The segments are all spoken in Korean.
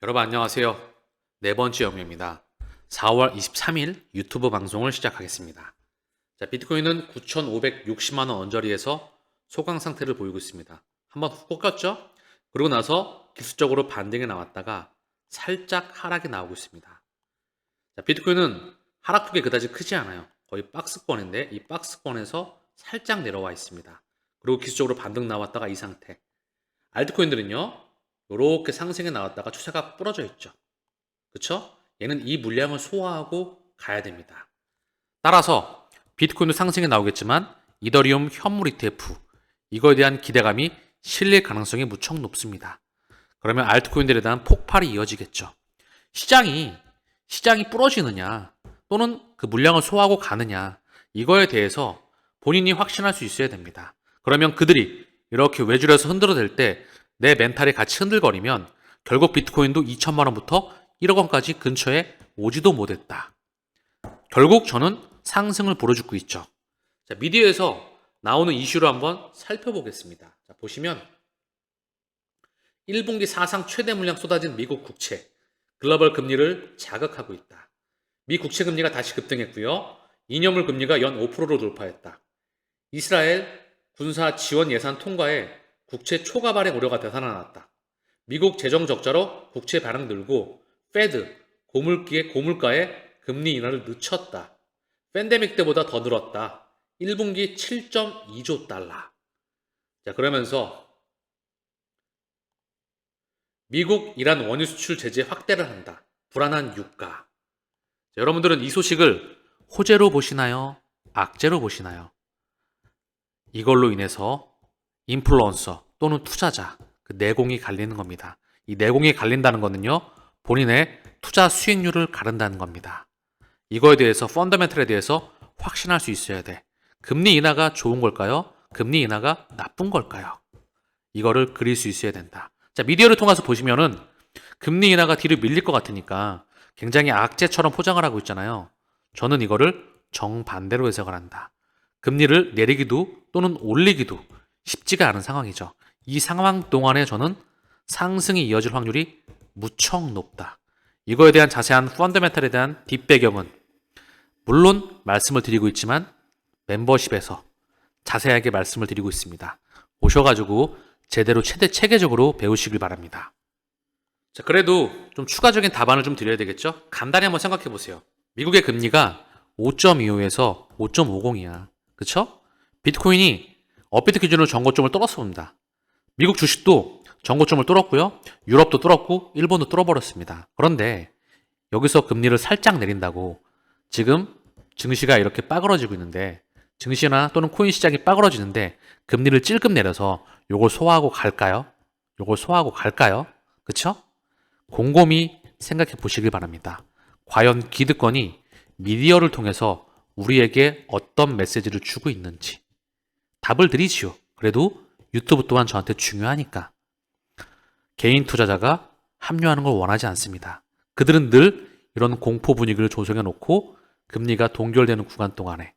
여러분 안녕하세요. 네 번째 영유입니다. 4월 23일 유튜브 방송을 시작하겠습니다. 자, 비트코인은 9,560만 원 언저리에서 소강 상태를 보이고 있습니다. 한번 훅 꺾였죠? 그러고 나서 기술적으로 반등이 나왔다가 살짝 하락이 나오고 있습니다. 자, 비트코인은 하락폭이 그다지 크지 않아요. 거의 박스권인데 이 박스권에서 살짝 내려와 있습니다. 그리고 기술적으로 반등 나왔다가 이 상태. 알트코인들은요, 이렇게 상승해 나왔다가 추세가 부러져 있죠. 그쵸? 얘는 이 물량을 소화하고 가야 됩니다. 따라서 비트코인도 상승해 나오겠지만 이더리움 현물 ETF 이거에 대한 기대감이 실릴 가능성이 무척 높습니다. 그러면 알트코인들에 대한 폭발이 이어지겠죠. 시장이 부러지느냐 또는 그 물량을 소화하고 가느냐 이거에 대해서 본인이 확신할 수 있어야 됩니다. 그러면 그들이 이렇게 외줄에서 흔들어댈 때 내 멘탈이 같이 흔들거리면 결국 비트코인도 2천만 원부터 1억 원까지 근처에 오지도 못했다. 결국 저는 상승을 보여주고 있죠. 자, 미디어에서 나오는 이슈를 한번 살펴보겠습니다. 자, 보시면 1분기 사상 최대 물량 쏟아진 미국 국채, 글로벌 금리를 자극하고 있다. 미 국채 금리가 다시 급등했고요. 2년물 금리가 연 5%로 돌파했다. 이스라엘 군사 지원 예산 통과에 국채 초과 발행 우려가 되살아났다. 미국 재정 적자로 국채 발행 늘고 페드 고물가에 금리 인하를 늦췄다. 팬데믹 때보다 더 늘었다. 1분기 7.2조 달러. 자, 그러면서 미국 이란 원유 수출 제재 확대를 한다. 불안한 유가. 자, 여러분들은 이 소식을 호재로 보시나요? 악재로 보시나요? 이걸로 인해서 인플루언서 또는 투자자 그 내공이 갈리는 겁니다. 이 내공이 갈린다는 거는요, 본인의 투자 수익률을 가른다는 겁니다. 이거에 대해서 펀더멘털에 대해서 확신할 수 있어야 돼. 금리 인하가 좋은 걸까요? 금리 인하가 나쁜 걸까요? 이거를 그릴 수 있어야 된다. 자, 미디어를 통해서 보시면은 금리 인하가 뒤로 밀릴 것 같으니까 굉장히 악재처럼 포장을 하고 있잖아요. 저는 이거를 정반대로 해석을 한다. 금리를 내리기도 또는 올리기도 쉽지가 않은 상황이죠. 이 상황 동안에 저는 상승이 이어질 확률이 무척 높다. 이거에 대한 자세한 펀더멘털에 대한 뒷배경은 물론 말씀을 드리고 있지만 멤버십에서 자세하게 말씀을 드리고 있습니다. 오셔가지고 제대로 체계적으로 배우시길 바랍니다. 자, 그래도 좀 추가적인 답안을 좀 드려야 되겠죠? 간단히 한번 생각해 보세요. 미국의 금리가 5.25에서 5.50이야. 그쵸? 비트코인이 업비트 기준으로 전고점을 뚫었습니다. 미국 주식도 전고점을 뚫었고요. 유럽도 뚫었고 일본도 뚫어버렸습니다. 그런데 여기서 금리를 살짝 내린다고 지금 증시가 이렇게 빠그러지고 있는데 증시나 또는 코인 시장이 빠그러지는데 금리를 찔끔 내려서 요걸 소화하고 갈까요? 요걸 소화하고 갈까요? 그쵸? 곰곰이 생각해 보시길 바랍니다. 과연 기득권이 미디어를 통해서 우리에게 어떤 메시지를 주고 있는지 답을 드리지요. 그래도 유튜브 또한 저한테 중요하니까. 개인 투자자가 합류하는 걸 원하지 않습니다. 그들은 늘 이런 공포 분위기를 조성해 놓고 금리가 동결되는 구간 동안에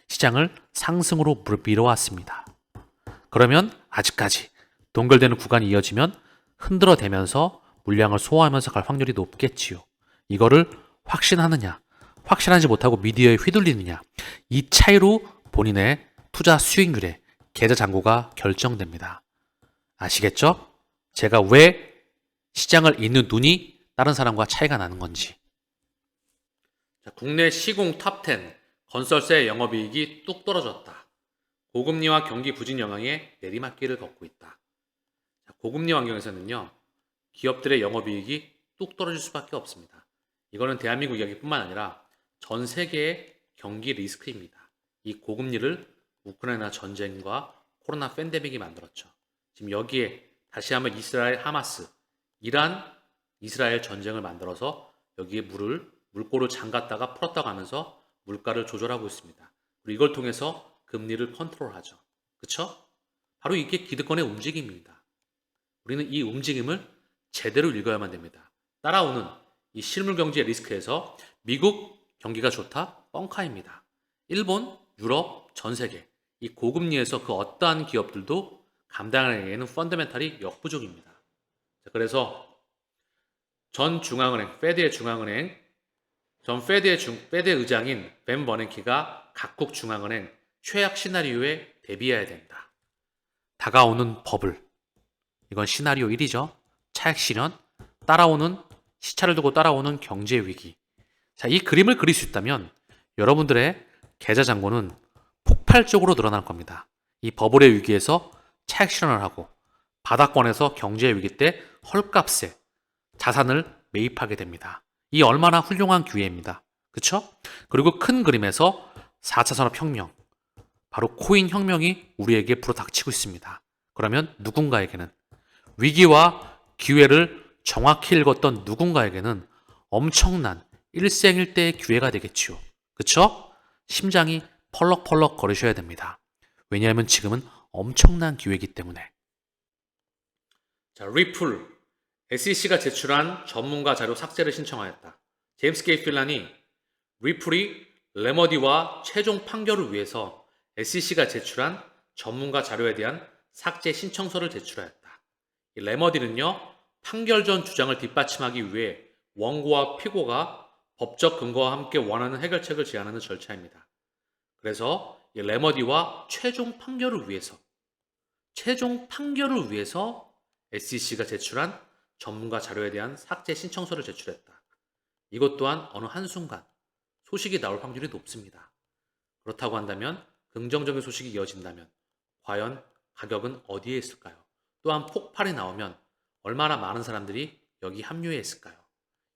시장을 상승으로 밀어왔습니다. 그러면 아직까지 동결되는 구간이 이어지면 흔들어대면서 물량을 소화하면서 갈 확률이 높겠지요. 이거를 확신하느냐, 확신하지 못하고 미디어에 휘둘리느냐, 이 차이로 본인의 투자 수익률에 계좌 잔고가 결정됩니다. 아시겠죠? 제가 왜 시장을 읽는 눈이 다른 사람과 차이가 나는 건지. 자, 국내 시공 탑10 건설사의 영업이익이 뚝 떨어졌다. 고금리와 경기 부진 영향에 내리막길을 걷고 있다. 자, 고금리 환경에서는요, 기업들의 영업이익이 뚝 떨어질 수밖에 없습니다. 이거는 대한민국 이야기뿐만 아니라 전 세계의 경기 리스크입니다. 이 고금리를 우크라이나 전쟁과 코로나 팬데믹이 만들었죠. 지금 여기에 다시 한번 이스라엘 하마스, 이란 이스라엘 전쟁을 만들어서 여기에 물꼬를 잠갔다가 풀었다가 하면서 물가를 조절하고 있습니다. 그리고 이걸 통해서 금리를 컨트롤하죠. 그쵸? 바로 이게 기득권의 움직임입니다. 우리는 이 움직임을 제대로 읽어야만 됩니다. 따라오는 이 실물 경제 리스크에서 미국 경기가 좋다? 뻥카입니다. 일본, 유럽, 전 세계 이 고금리에서 그 어떠한 기업들도 감당하기에는 펀더멘탈이 역부족입니다. 그래서 전 중앙은행, 페드의 중앙은행, 전 페드의 의장인 벤 버냉키가 각국 중앙은행 최악 시나리오에 대비해야 된다. 다가오는 버블. 이건 시나리오 1이죠. 차액 실현, 따라오는 시차를 두고 따라오는 경제 위기. 자, 이 그림을 그릴 수 있다면 여러분들의 계좌 잔고는 폭발적으로 늘어날 겁니다. 이 버블의 위기에서 차액 실현을 하고 바닥권에서 경제 위기 때 헐값에 자산을 매입하게 됩니다. 이 얼마나 훌륭한 기회입니다. 그쵸? 그리고 큰 그림에서 4차 산업혁명, 바로 코인 혁명이 우리에게 불어닥치고 있습니다. 그러면 누군가에게는 위기와 기회를 정확히 읽었던 누군가에게는 엄청난 일생일대의 기회가 되겠지요. 그쵸? 심장이 펄럭펄럭 거리셔야 됩니다. 왜냐하면 지금은 엄청난 기회이기 때문에. 자, 리플. SEC가 제출한 전문가 자료 삭제를 신청하였다. 제임스 K. 필란이 리플이 레머디와 최종 판결을 위해서 SEC가 제출한 전문가 자료에 대한 삭제 신청서를 제출하였다. 이 레머디는요, 판결 전 주장을 뒷받침하기 위해 원고와 피고가 법적 근거와 함께 원하는 해결책을 제안하는 절차입니다. 그래서 이 레머디와 최종 판결을 위해서 SEC가 제출한 전문가 자료에 대한 삭제 신청서를 제출했다. 이것 또한 어느 한순간 소식이 나올 확률이 높습니다. 그렇다고 한다면 긍정적인 소식이 이어진다면 과연 가격은 어디에 있을까요? 또한 폭발이 나오면 얼마나 많은 사람들이 여기 합류했을까요?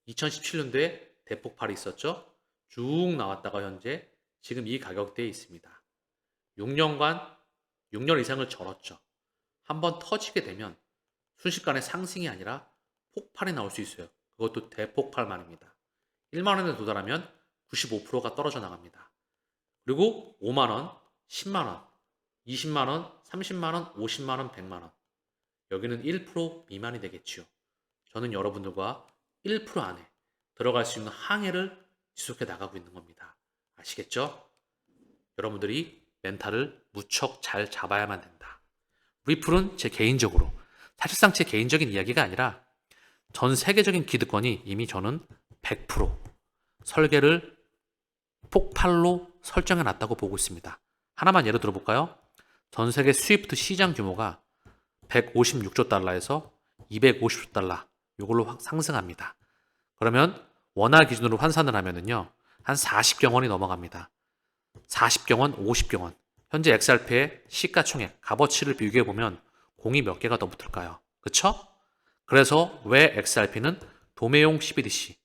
2017년도에 대폭발이 있었죠? 쭉 나왔다가 현재 지금 이 가격대에 있습니다. 6년 이상을 절었죠. 한번 터지게 되면 순식간에 상승이 아니라 폭발이 나올 수 있어요. 그것도 대폭발 말입니다. 1만 원에 도달하면 95%가 떨어져 나갑니다. 그리고 5만 원, 10만 원, 20만 원, 30만 원, 50만 원, 100만 원. 여기는 1% 미만이 되겠지요. 저는 여러분들과 1% 안에 들어갈 수 있는 항해를 지속해 나가고 있는 겁니다. 아시겠죠? 여러분들이 멘탈을 무척 잘 잡아야만 된다. 리플은 제 개인적으로, 사실상 제 개인적인 이야기가 아니라 전 세계적인 기득권이 이미 저는 100% 설계를 폭발로 설정해 놨다고 보고 있습니다. 하나만 예로 들어볼까요? 전 세계 스위프트 시장 규모가 156조 달러에서 250조 달러, 이걸로 확 상승합니다. 그러면 원화 기준으로 환산을 하면은요, 한 40경원이 넘어갑니다. 40경원, 50경원. 현재 XRP의 시가총액, 값어치를 비교해보면 공이 몇 개가 더 붙을까요? 그쵸? 그래서 왜 XRP는 도매용 CBDC,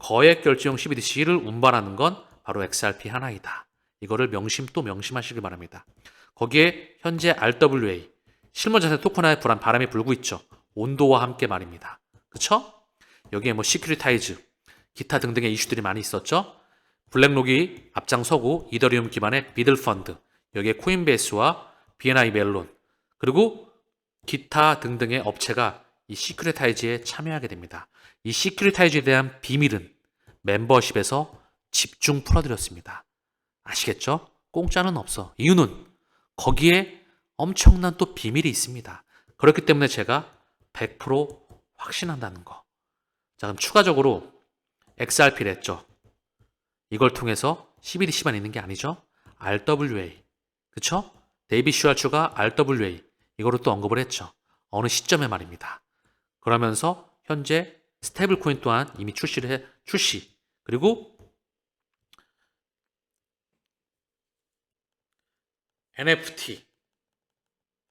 거액 결제용 CBDC를 운반하는 건 바로 XRP 하나이다. 이거를 명심하시길 바랍니다. 거기에 현재 RWA, 실물자산 토큰화의 불안 바람이 불고 있죠. 온도와 함께 말입니다. 그쵸? 여기에 뭐 시큐리타이즈, 기타 등등의 이슈들이 많이 있었죠. 블랙록이 앞장서고 이더리움 기반의 비들펀드, 여기에 코인베이스와 BNI 멜론, 그리고 기타 등등의 업체가 이 시큐리타이즈에 참여하게 됩니다. 이 시큐리타이즈에 대한 비밀은 멤버십에서 집중 풀어드렸습니다. 아시겠죠? 공짜는 없어. 이유는 거기에 엄청난 또 비밀이 있습니다. 그렇기 때문에 제가 100% 확신한다는 거. 자, 그럼 추가적으로 XRP를 했죠. 이걸 통해서 CBDC만 있는 게 아니죠. RWA. 그쵸? 데이비 슈왈츠가 RWA. 이거를 또 언급을 했죠. 어느 시점에 말입니다. 그러면서 현재 스테이블 코인 또한 이미 출시. 그리고 NFT.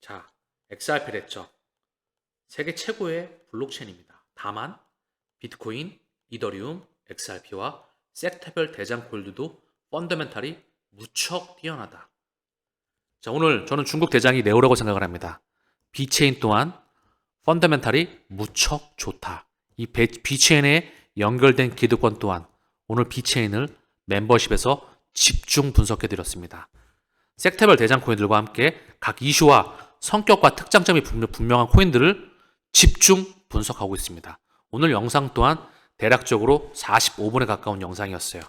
자, XRP를 했죠. 세계 최고의 블록체인입니다. 다만 비트코인, 이더리움, XRP와 섹터별 대장 코인들도 펀더멘탈이 무척 뛰어나다. 자, 오늘 저는 중국 대장이 네오라고 생각을 합니다. 비체인 또한 펀더멘탈이 무척 좋다. 이 비체인에 연결된 기득권 또한 오늘 비체인을 멤버십에서 집중 분석해드렸습니다. 섹터별 대장 코인들과 함께 각 이슈와 성격과 특장점이 분명한 코인들을 집중 분석하고 있습니다. 오늘 영상 또한 대략적으로 45분에 가까운 영상이었어요.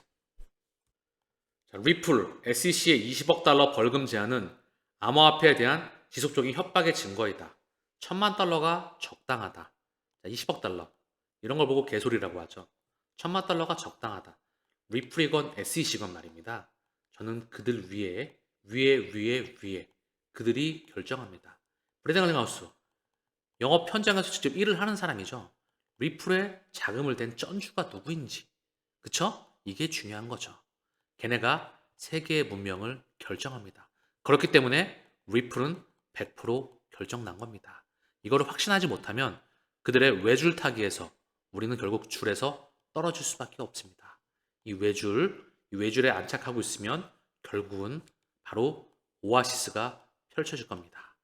자, 리플, SEC의 20억 달러 벌금 제한은 암호화폐에 대한 지속적인 협박의 증거이다. $10,000가 적당하다. 자, 20억 달러. 이런 걸 보고 개소리라고 하죠. 1000만 달러가 적당하다. 리플이건 SEC건 말입니다. 저는 그들 위에 그들이 결정합니다. 브래드 갈링하우스 영업 현장에서 직접 일을 하는 사람이죠. 리플에 자금을 댄 쩐주가 누구인지, 그쵸? 이게 중요한 거죠. 걔네가 세계의 문명을 결정합니다. 그렇기 때문에 리플은 100% 결정 난 겁니다. 이거를 확신하지 못하면 그들의 외줄타기에서 우리는 결국 줄에서 떨어질 수밖에 없습니다. 이 외줄에 안착하고 있으면 결국은 바로 오아시스가 펼쳐질 겁니다.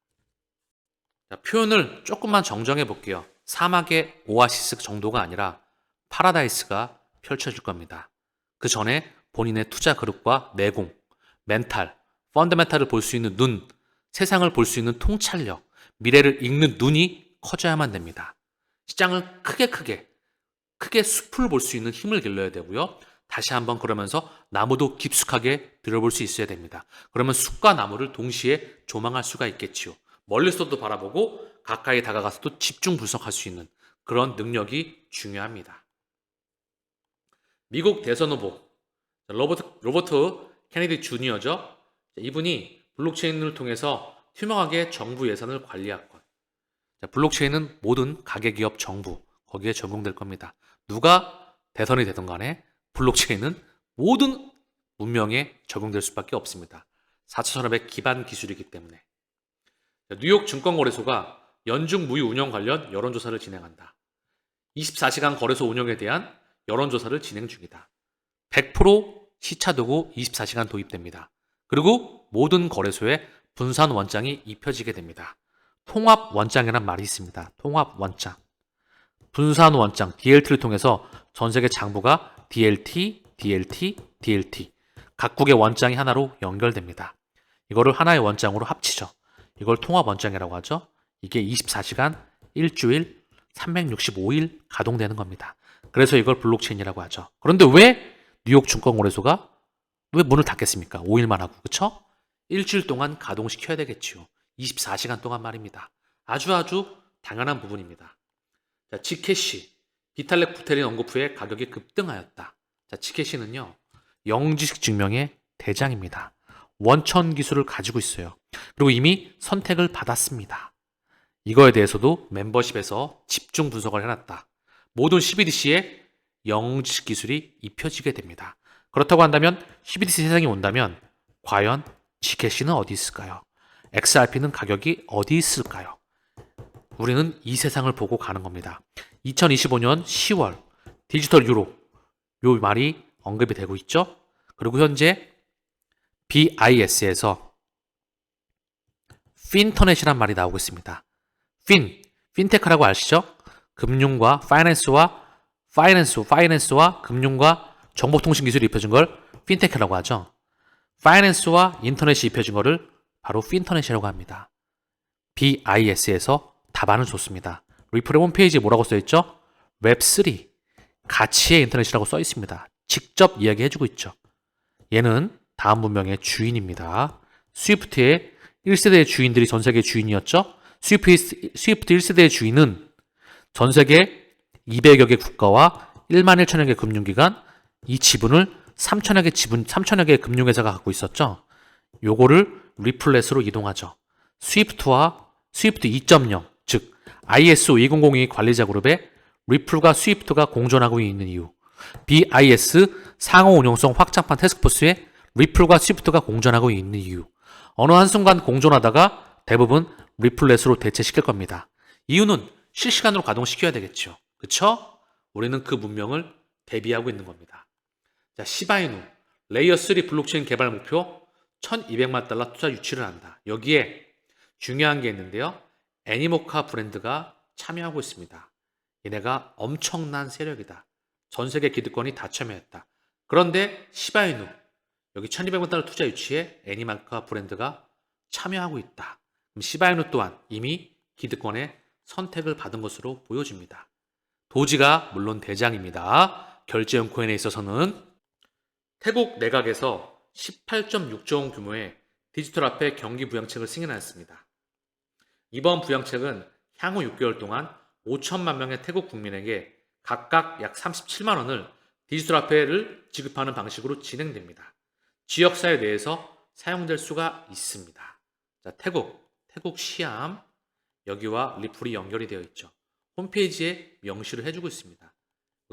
자, 표현을 조금만 정정해 볼게요. 사막의 오아시스 정도가 아니라 파라다이스가 펼쳐질 겁니다. 그 전에 본인의 투자 그룹과 내공, 멘탈, 펀더멘탈을 볼 수 있는 눈, 세상을 볼 수 있는 통찰력, 미래를 읽는 눈이 커져야만 됩니다. 시장을 크게 숲을 볼 수 있는 힘을 길러야 되고요. 다시 한번 그러면서 나무도 깊숙하게 들여볼 수 있어야 됩니다. 그러면 숲과 나무를 동시에 조망할 수가 있겠지요. 멀리서도 바라보고 가까이 다가가서도 집중 분석할 수 있는 그런 능력이 중요합니다. 미국 대선 후보 로버트 케네디 주니어죠. 이분이 블록체인을 통해서 투명하게 정부 예산을 관리할 것. 블록체인은 모든 가계기업 정부 거기에 적용될 겁니다. 누가 대선이 되든 간에 블록체인은 모든 문명에 적용될 수밖에 없습니다. 4차 산업의 기반 기술이기 때문에. 뉴욕 증권거래소가 연중 무휴 운영 관련 여론조사를 진행한다. 24시간 거래소 운영에 대한 여론조사를 진행 중이다. 100% 시차도구 24시간 도입됩니다. 그리고 모든 거래소에 분산 원장이 입혀지게 됩니다. 통합 원장이란 말이 있습니다. 통합 원장. 분산 원장 DLT를 통해서 전 세계 장부가 DLT 각국의 원장이 하나로 연결됩니다. 이거를 하나의 원장으로 합치죠. 이걸 통합 원장이라고 하죠. 이게 24시간, 일주일, 365일 가동되는 겁니다. 그래서 이걸 블록체인이라고 하죠. 그런데 왜 뉴욕 증권거래소가 왜 문을 닫겠습니까? 5일만 하고, 그쵸? 일주일 동안 가동시켜야 되겠지요. 24시간 동안 말입니다. 아주 당연한 부분입니다. 자, 지캐시, 비탈렉 부테린 언급 후에 가격이 급등하였다. 자, 지캐시는요, 영지식 증명의 대장입니다. 원천 기술을 가지고 있어요. 그리고 이미 선택을 받았습니다. 이거에 대해서도 멤버십에서 집중 분석을 해놨다. 모든 CBDC에 영지식 기술이 입혀지게 됩니다. 그렇다고 한다면 CBDC 세상이 온다면 과연 지캐시는 어디 있을까요? XRP는 가격이 어디 있을까요? 우리는 이 세상을 보고 가는 겁니다. 2025년 10월 디지털 유로 요 말이 언급이 되고 있죠. 그리고 현재 BIS에서 핀터넷이란 말이 나오고 있습니다. 핀테크라고 아시죠? 금융과 파이낸스와 금융과 정보통신 기술이 입혀진 걸 핀테크라고 하죠. 파이낸스와 인터넷이 입혀진 거를 바로 핀터넷이라고 합니다. BIS에서 답안을 줬습니다. 리플의 홈페이지에 뭐라고 써있죠? 웹3, 가치의 인터넷이라고 써있습니다. 직접 이야기해주고 있죠. 얘는 다음 문명의 주인입니다. 스위프트의 1세대의 주인들이 전 세계 주인이었죠. 스위프트 1세대의 주인은 전 세계 200여 개 국가와 1만 1천여 개 금융기관, 이 지분을 3천여 개 금융회사가 갖고 있었죠. 요거를 리플렛으로 이동하죠. 스위프트 2.0, 즉 ISO 2002 관리자 그룹에 리플과 스위프트가 공존하고 있는 이유, BIS 상호 운용성 확장판 태스크포스에 리플과 스위프트가 공존하고 있는 이유, 어느 한순간 공존하다가 대부분 리플렛으로 대체시킬 겁니다. 이유는 실시간으로 가동시켜야 되겠죠. 그쵸? 우리는 그 문명을 대비하고 있는 겁니다. 자, 시바이누 레이어 3 블록체인 개발 목표 1200만 달러 투자 유치를 한다. 여기에 중요한 게 있는데요. 애니모카 브랜드가 참여하고 있습니다. 얘네가 엄청난 세력이다. 전 세계 기득권이 다 참여했다. 그런데 시바이누 여기 1200만 달러 투자 유치에 애니모카 브랜드가 참여하고 있다. 그럼 시바이누 또한 이미 기득권의 선택을 받은 것으로 보여집니다. 도지가 물론 대장입니다. 결제형 코인에 있어서는 태국 내각에서 18.6조 원 규모의 디지털 화폐 경기 부양책을 승인하였습니다. 이번 부양책은 향후 6개월 동안 5천만 명의 태국 국민에게 각각 약 37만 원을 디지털 화폐를 지급하는 방식으로 진행됩니다. 지역사회 내에서 사용될 수가 있습니다. 자, 태국 시암 여기와 리플이 연결이 되어 있죠. 홈페이지에 명시를 해주고 있습니다.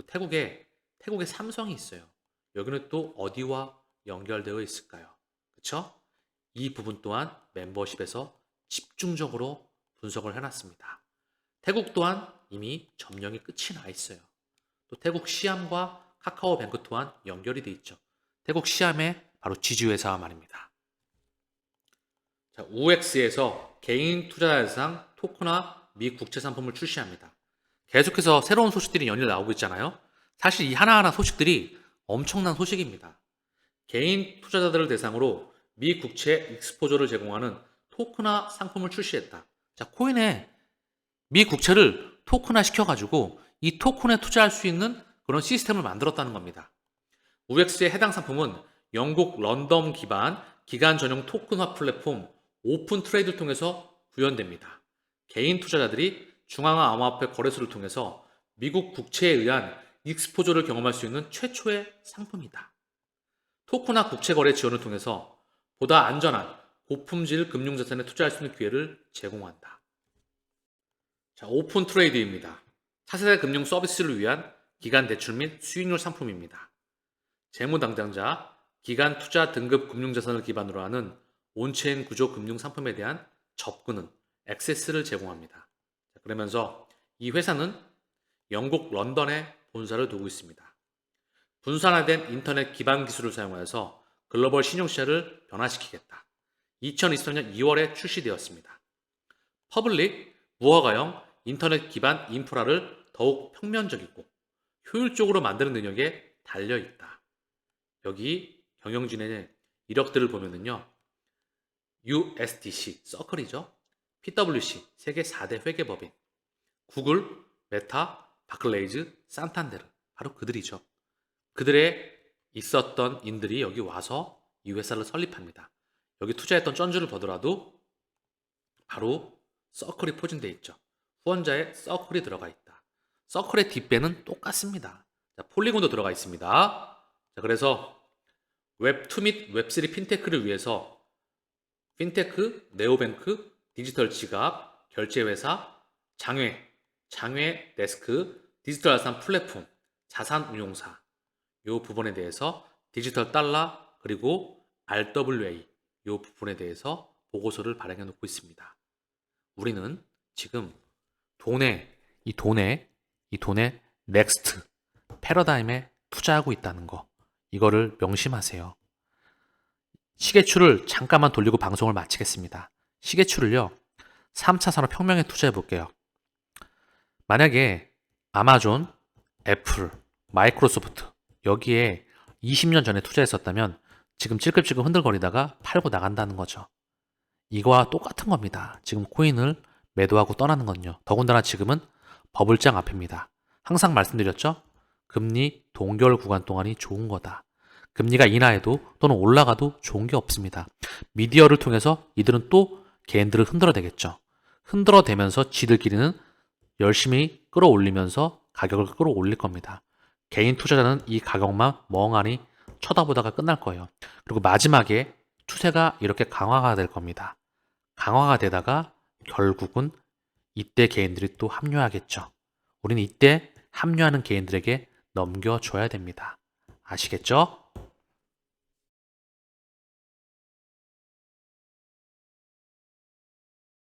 태국에 삼성이 있어요. 여기는 또 어디와 연결되어 있을까요? 그쵸? 이 부분 또한 멤버십에서 집중적으로 분석을 해놨습니다. 태국 또한 이미 점령이 끝이 나 있어요. 또 태국 시암과 카카오뱅크 또한 연결이 돼 있죠. 태국 시암의 바로 지주회사와 말입니다. 자, UX에서 개인 투자 대상 토크나 미 국채 상품을 출시합니다. 계속해서 새로운 소식들이 연일 나오고 있잖아요. 사실 이 하나하나 소식들이 엄청난 소식입니다. 개인 투자자들을 대상으로 미 국채 익스포저를 제공하는 토크나 상품을 출시했다. 자, 코인에 미 국채를 토큰화 시켜가지고 이 토큰에 투자할 수 있는 그런 시스템을 만들었다는 겁니다. UX의 해당 상품은 영국 런던 기반 기간 전용 토큰화 플랫폼 오픈 트레이드를 통해서 구현됩니다. 개인 투자자들이 중앙화 암호화폐 거래소를 통해서 미국 국채에 의한 익스포저를 경험할 수 있는 최초의 상품이다. 토큰화 국채 거래 지원을 통해서 보다 안전한 고품질 금융자산에 투자할 수 있는 기회를 제공한다. 자, 오픈 트레이드입니다. 차세대 금융 서비스를 위한 기간 대출 및 수익률 상품입니다. 재무 담당자, 기간 투자 등급 금융자산을 기반으로 하는 온체인 구조 금융 상품에 대한 접근은 액세스를 제공합니다. 그러면서 이 회사는 영국 런던에 본사를 두고 있습니다. 분산화된 인터넷 기반 기술을 사용하여서 글로벌 신용시장을 변화시키겠다. 2023년 2월에 출시되었습니다. 퍼블릭, 무허가형 인터넷 기반 인프라를 더욱 평면적이고 효율적으로 만드는 능력에 달려있다. 여기 경영진의 이력들을 보면은요. USDC, 서클이죠. PwC, 세계 4대 회계법인, 구글, 메타, 바클레이즈, 산탄데르, 바로 그들이죠. 그들의 있었던 인들이 여기 와서 이 회사를 설립합니다. 여기 투자했던 쩐주를 보더라도 바로 서클이 포진되어 있죠. 후원자에 서클이 들어가 있다. 서클의 뒷배는 똑같습니다. 자, 폴리곤도 들어가 있습니다. 자, 그래서 웹2 및 웹3 핀테크를 위해서 핀테크, 네오뱅크, 디지털 지갑, 결제회사, 장외 데스크, 디지털 자산 플랫폼, 자산 운용사 이 부분에 대해서 디지털 달러 그리고 RWA 이 부분에 대해서 보고서를 발행해 놓고 있습니다. 우리는 지금 이 돈에 넥스트 패러다임에 투자하고 있다는 거 이거를 명심하세요. 시계추를 잠깐만 돌리고 방송을 마치겠습니다. 시계추를요 3차 산업혁명에 투자해 볼게요. 만약에 아마존, 애플, 마이크로소프트 여기에 20년 전에 투자했었다면 지금 찔끔찔끔 흔들거리다가 팔고 나간다는 거죠. 이거와 똑같은 겁니다. 지금 코인을 매도하고 떠나는 건요. 더군다나 지금은 버블장 앞입니다. 항상 말씀드렸죠? 금리 동결 구간 동안이 좋은 거다. 금리가 인하해도 또는 올라가도 좋은 게 없습니다. 미디어를 통해서 이들은 또 개인들을 흔들어대겠죠. 흔들어대면서 지들끼리는 열심히 끌어올리면서 가격을 끌어올릴 겁니다. 개인 투자자는 이 가격만 멍하니 쳐다보다가 끝날 거예요. 그리고 마지막에 추세가 이렇게 강화가 될 겁니다. 강화가 되다가 결국은 이때 개인들이 또 합류하겠죠. 우리는 이때 합류하는 개인들에게 넘겨줘야 됩니다. 아시겠죠?